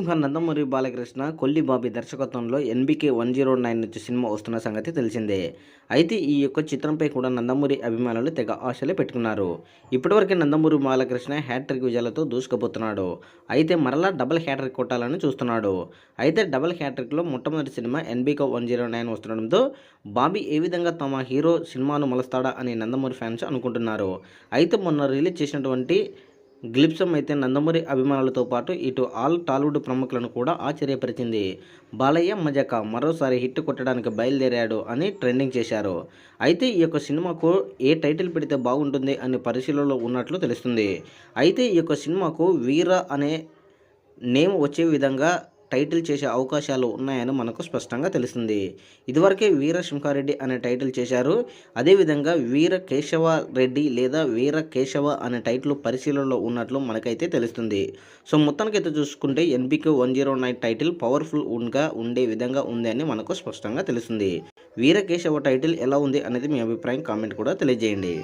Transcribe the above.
ప్రముఖ నందమూరి బాలకృష్ణ, కొల్లి బాబీ దర్శకత్వంలో 'ఎన్‌బీకే 109' నుంచి సినిమా వస్తున్న సంగతి తెలిసిందే. అయితే ఈ యొక్క చిత్రంపై కూడా నందమూరి అభిమానులు తెగ ఆశలే పెట్టుకున్నారు. ఇప్పటివరకే నందమూరి బాలకృష్ణ హ్యాట్రిక్ విజయాలతో దూసుకుపోతున్నాడు. అయితే మరలా డబుల్ హ్యాట్రిక్ కొట్టాలని చూస్తున్నాడు. అయితే డబుల్ హ్యాట్రిక్‌లో మొట్టమొదటి సినిమా 'ఎన్‌బీకే 109' వస్తుండడంతో బాబీ ఏ విధంగా తమ హీరో సినిమాను మలుస్తాడా అని నందమూరి ఫ్యాన్స్ అనుకుంటున్నారు. అయితే మొన్న రిలీజ్ చేసినటువంటి గ్లిప్సం అయితే నందమూరి అభిమానులతో పాటు ఇటు ఆల్ టాలీవుడ్ ప్రముఖులను కూడా ఆశ్చర్యపరిచింది. బాలయ్య మజాకా మరోసారి హిట్ కొట్టడానికి బయలుదేరాడు అని ట్రెండింగ్ చేశారు. అయితే ఈ యొక్క సినిమాకు ఏ టైటిల్ పెడితే బాగుంటుంది అనే పరిశీలనలో ఉన్నట్లు తెలుస్తుంది. అయితే ఈ యొక్క సినిమాకు వీర అనే నేమ్ వచ్చే విధంగా టైటిల్ చేసే అవకాశాలు ఉన్నాయని మనకు స్పష్టంగా తెలుస్తుంది. ఇదివరకే వీర సింహారెడ్డి అనే టైటిల్ చేశారు. అదేవిధంగా వీర కేశవ రెడ్డి లేదా వీర కేశవ అనే టైటిల్ పరిశీలనలో ఉన్నట్లు మనకైతే తెలుస్తుంది. సో మొత్తానికైతే చూసుకుంటే 'ఎన్‌బీకే 109' టైటిల్ పవర్ఫుల్గా ఉండే విధంగా ఉంది అని మనకు స్పష్టంగా తెలుస్తుంది. వీర కేశవ టైటిల్ ఎలా ఉంది అనేది మీ అభిప్రాయం కామెంట్ కూడా తెలియజేయండి.